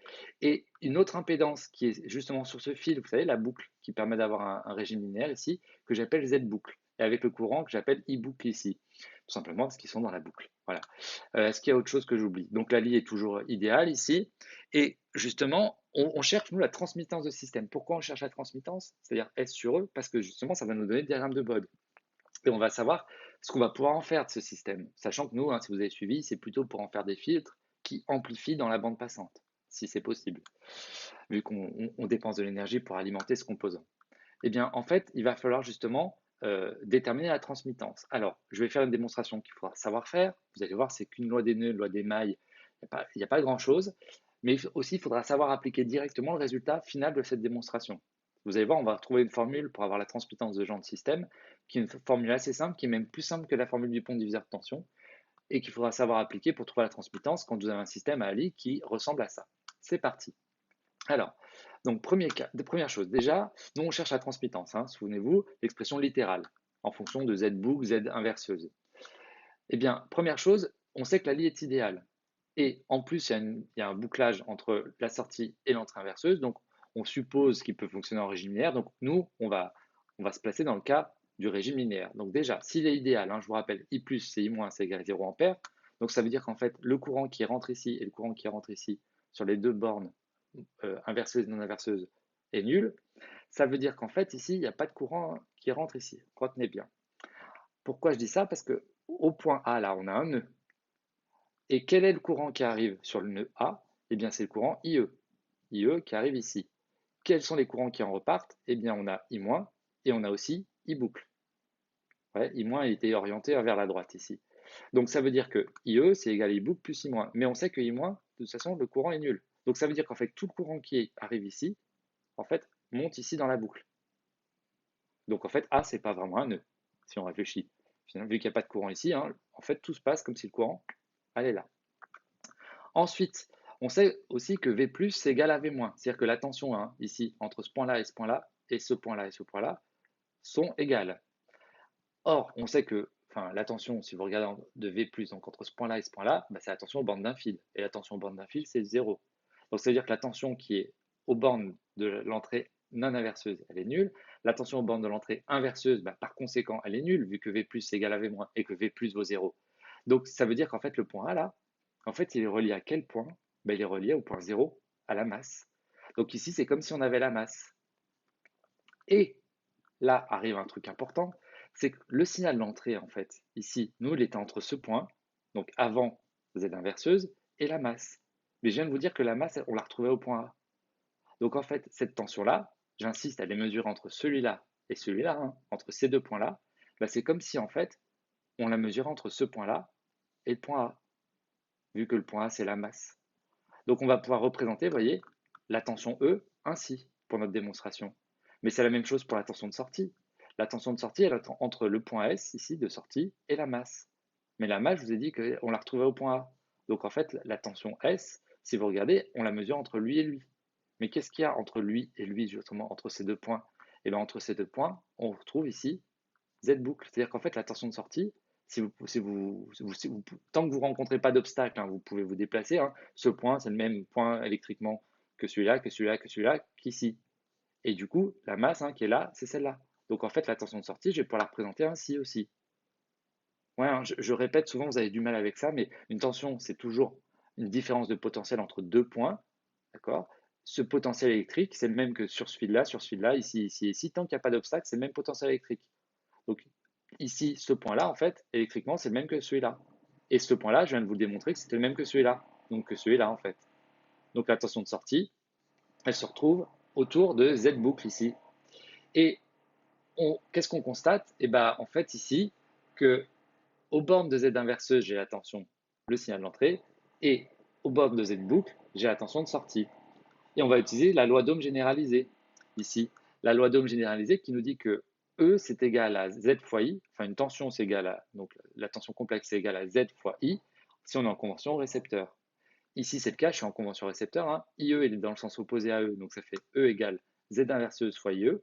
Et une autre impédance qui est justement sur ce fil, vous savez, la boucle qui permet d'avoir un régime linéaire ici, que j'appelle Z boucle. Et avec le courant que j'appelle I boucle ici. Tout simplement parce qu'ils sont dans la boucle. Voilà. Est-ce qu'il y a autre chose que j'oublie? Donc la lie est toujours idéale ici. Et justement, on cherche, nous, la transmittance de système. Pourquoi on cherche la transmittance? C'est-à-dire S sur E, parce que justement, ça va nous donner le diagramme de Bode. Et on va savoir ce qu'on va pouvoir en faire de ce système. Sachant que nous, hein, si vous avez suivi, c'est plutôt pour en faire des filtres qui amplifient dans la bande passante, si c'est possible, vu qu'on dépense de l'énergie pour alimenter ce composant. Eh bien, en fait, il va falloir justement déterminer la transmittance. Alors, je vais faire une démonstration qu'il faudra savoir faire. Vous allez voir, c'est qu'une loi des nœuds, une loi des mailles, il n'y a pas grand-chose. Mais aussi, il faudra savoir appliquer directement le résultat final de cette démonstration. Vous allez voir, on va retrouver une formule pour avoir la transmittance de genre de système, qui est une formule assez simple, qui est même plus simple que la formule du pont diviseur de tension, et qu'il faudra savoir appliquer pour trouver la transmittance quand vous avez un système à Ali qui ressemble à ça. C'est parti. Alors, donc première chose, déjà, nous on cherche la transmittance, hein, souvenez-vous, l'expression littérale, en fonction de Z boucle, Z inverseuse. Eh bien, première chose, on sait que la lie est idéale. Et en plus, il y a un bouclage entre la sortie et l'entrée inverseuse, donc on suppose qu'il peut fonctionner en régime linéaire. Donc nous, on va se placer dans le cas du régime linéaire. Donc déjà, s'il est idéal, hein, je vous rappelle, I plus c'est I moins, c'est égal à 0 ampère. Donc ça veut dire qu'en fait, le courant qui rentre ici et le courant qui rentre ici sur les deux bornes inverseuse et non inverseuse est nul. Ça veut dire qu'en fait, ici, il n'y a pas de courant qui rentre ici. Retenez bien. Pourquoi je dis ça? Parce que au point A, là, on a un nœud. Et quel est le courant qui arrive sur le nœud A? Eh bien, c'est le courant IE. IE qui arrive ici. Quels sont les courants qui en repartent? Eh bien, on a I- et on a aussi I boucle. Ouais, I- était orienté vers la droite ici. Donc, ça veut dire que IE, c'est égal à I boucle plus I-. Mais on sait que I-, de toute façon, le courant est nul. Donc, ça veut dire qu'en fait, tout le courant qui arrive ici, en fait, monte ici dans la boucle. Donc, en fait, A, c'est pas vraiment un nœud, si on réfléchit. Vu qu'il n'y a pas de courant ici, hein, en fait, tout se passe comme si le courant allait là. Ensuite, on sait aussi que V+, c'est égal à V-. C'est-à-dire que la tension, hein, ici, entre ce point-là et ce point-là, et ce point-là et ce point-là, sont égales. Or, on sait que la tension, si vous regardez de V+, donc entre ce point-là et ce point-là, bah, c'est la tension aux bornes d'un fil. Et la tension aux bornes d'un fil, c'est 0. Donc, ça veut dire que la tension qui est aux bornes de l'entrée non inverseuse, elle est nulle. La tension aux bornes de l'entrée inverseuse, bah, par conséquent, elle est nulle, vu que V+, c'est égal à V- et que V+, vaut 0. Donc, ça veut dire qu'en fait, le point A, là, en fait, il est relié à quel point? Ben, il est relié au point 0, à la masse. Donc ici, c'est comme si on avait la masse. Et là arrive un truc important, c'est que le signal d'entrée, en fait, ici, nous, il était entre ce point, donc avant Z inverseuse, et la masse. Mais je viens de vous dire que la masse, on l'a retrouvée au point A. Donc en fait, cette tension-là, j'insiste à les mesurer entre celui-là et celui-là, hein, entre ces deux points-là, ben, c'est comme si en fait, on la mesurait entre ce point-là et le point A, vu que le point A, c'est la masse. Donc on va pouvoir représenter, vous voyez, la tension E ainsi pour notre démonstration. Mais c'est la même chose pour la tension de sortie. La tension de sortie, elle est entre le point S ici de sortie et la masse. Mais la masse, je vous ai dit qu'on la retrouvait au point A. Donc en fait, la tension S, si vous regardez, on la mesure entre lui et lui. Mais qu'est-ce qu'il y a entre lui et lui, justement, entre ces deux points? Et bien entre ces deux points, on retrouve ici Z boucle. C'est-à-dire qu'en fait, la tension de sortie, Tant que vous ne rencontrez pas d'obstacle, hein, vous pouvez vous déplacer, hein. Ce point, c'est le même point électriquement que celui-là, que celui-là, que celui-là, qu'ici. Et du coup, la masse, hein, qui est là, c'est celle-là. Donc en fait, la tension de sortie, je vais pouvoir la représenter ainsi aussi. Ouais, hein, je répète souvent, vous avez du mal avec ça, mais une tension, c'est toujours une différence de potentiel entre deux points, d'accord? Ce potentiel électrique, c'est le même que sur celui-là, ici, ici, ici. Tant qu'il n'y a pas d'obstacle, c'est le même potentiel électrique. Donc ici, ce point-là, en fait, électriquement, c'est le même que celui-là. Et ce point-là, je viens de vous le démontrer que c'était le même que celui-là. Donc que celui-là, en fait. Donc la tension de sortie, elle se retrouve autour de Z boucle ici. Et qu'est-ce qu'on constate? Eh bien, en fait, ici, que aux bornes de Z inverseuse, j'ai la tension, le signal d'entrée, et aux bornes de Z boucle, j'ai la tension de sortie. Et on va utiliser la loi d'Ohm généralisée ici. La loi d'Ohm généralisée qui nous dit que E c'est égal à Z fois I, enfin une tension c'est égal à, donc la tension complexe c'est égal à Z fois I, si on est en convention récepteur. Ici c'est le cas, je suis en convention récepteur, hein. IE est dans le sens opposé à E, donc ça fait E égale Z inverseuse fois IE.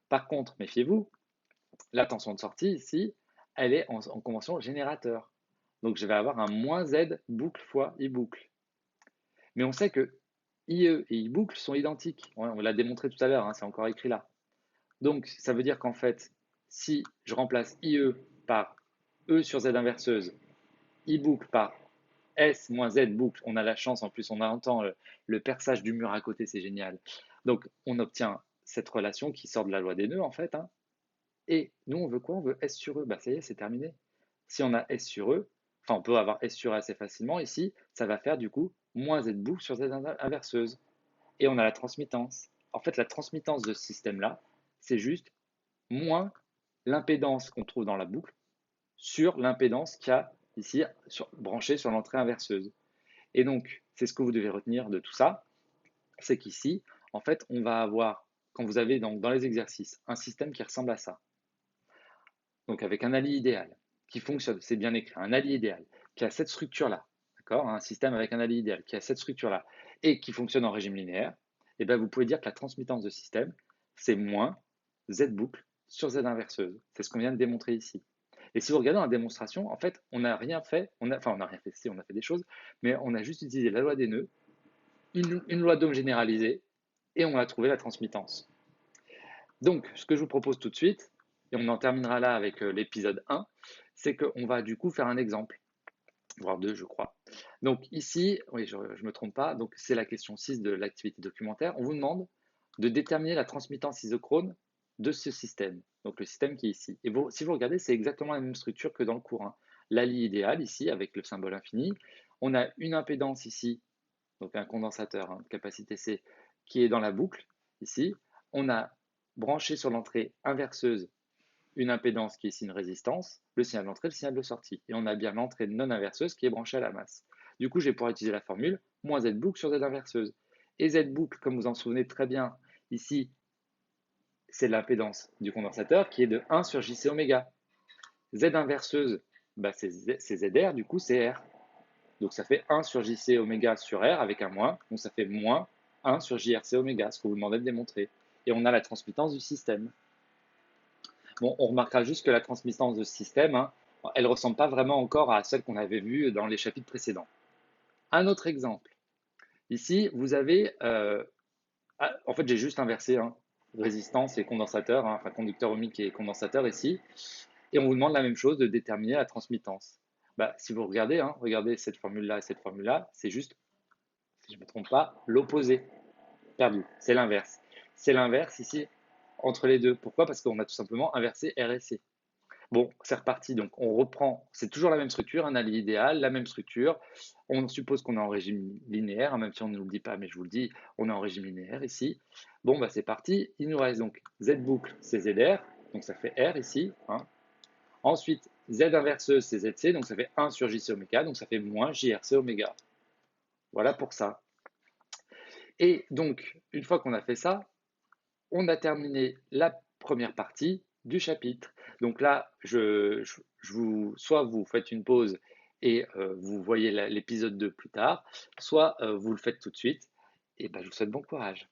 Par contre, méfiez-vous, la tension de sortie ici, elle est en convention générateur. Donc je vais avoir un moins Z boucle fois I boucle. Mais on sait que IE et I boucle sont identiques. On l'a démontré tout à l'heure, hein, c'est encore écrit là. Donc ça veut dire qu'en fait, si je remplace IE par E sur Z inverseuse, I boucle par S moins Z boucle, on a la chance, en plus on entend le perçage du mur à côté, c'est génial. Donc on obtient cette relation qui sort de la loi des nœuds en fait, hein. Et nous, on veut quoi? On veut S sur E. Bah, ça y est, c'est terminé. Si on a S sur E, enfin, on peut avoir S sur E assez facilement. Ici, ça va faire du coup moins Z boucle sur Z inverseuse. Et on a la transmittance. En fait, la transmittance de ce système-là, c'est juste moins l'impédance qu'on trouve dans la boucle sur l'impédance qu'il y a ici branchée sur l'entrée inverseuse. Et donc, c'est ce que vous devez retenir de tout ça, c'est qu'ici, en fait, on va avoir, quand vous avez dans les exercices, un système qui ressemble à ça. Donc avec un allié idéal qui fonctionne, c'est bien écrit, un allié idéal qui a cette structure-là, d'accord, un système avec un allié idéal qui a cette structure-là et qui fonctionne en régime linéaire, et bien vous pouvez dire que la transmittance de système, c'est moins Z boucle sur Z inverseuse. C'est ce qu'on vient de démontrer ici. Et si vous regardez dans la démonstration, en fait, on n'a rien fait, on n'a rien fait, si, on a fait des choses, mais on a juste utilisé la loi des nœuds, une loi d'Ohm généralisée, et on a trouvé la transmittance. Donc, ce que je vous propose tout de suite, et on en terminera là avec l'épisode 1, c'est qu'on va du coup faire un exemple, voire deux, je crois. Donc ici, oui, je ne me trompe pas, donc c'est la question 6 de l'activité documentaire. On vous demande de déterminer la transmittance isochrone de ce système, donc le système qui est ici. Et si vous regardez, c'est exactement la même structure que dans le cours, hein. L'ALI idéal ici, avec le symbole infini. On a une impédance ici, donc un condensateur, hein, de capacité C, qui est dans la boucle, ici. On a branché sur l'entrée inverseuse une impédance qui est ici une résistance, le signal d'entrée, le signal de sortie. Et on a bien l'entrée non inverseuse qui est branchée à la masse. Du coup, je vais pouvoir utiliser la formule moins Z boucle sur Z inverseuse. Et Z boucle, comme vous en souvenez très bien, ici, c'est l'impédance du condensateur qui est de 1 sur JC oméga. Z inverseuse, bah, c'est ZR, du coup, c'est R. Donc ça fait 1 sur JC oméga sur R avec un moins, donc ça fait moins 1 sur JRC oméga, ce que vous demandez de démontrer. Et on a la transmittance du système. Bon, on remarquera juste que la transmittance de ce système, hein, elle ne ressemble pas vraiment encore à celle qu'on avait vue dans les chapitres précédents. Un autre exemple. Ici, vous avez, en fait, j'ai juste inversé, hein, résistance et condensateur, hein, enfin conducteur ohmique et condensateur ici, et on vous demande la même chose de déterminer la transmittance. Bah, si vous regardez, hein, regardez cette formule-là et cette formule-là, c'est juste, si je ne me trompe pas, l'opposé, perdu, c'est l'inverse. C'est l'inverse ici entre les deux. Pourquoi? Parce qu'on a tout simplement inversé R et C. Bon, c'est reparti. Donc, on reprend. C'est toujours la même structure, un allié idéal, la même structure. On suppose qu'on est en régime linéaire, hein, même si on ne nous le dit pas, mais je vous le dis, on est en régime linéaire ici. Bon, bah, c'est parti. Il nous reste donc Z boucle, c'est ZR, donc ça fait R ici, hein. Ensuite, Z inverseuse, c'est ZC, donc ça fait 1 sur JC oméga, donc ça fait moins JRC oméga. Voilà pour ça. Et donc, une fois qu'on a fait ça, on a terminé la première partie du chapitre. Donc là, soit vous faites une pause et vous voyez l'épisode 2 plus tard, soit vous le faites tout de suite. Et ben, je vous souhaite bon courage.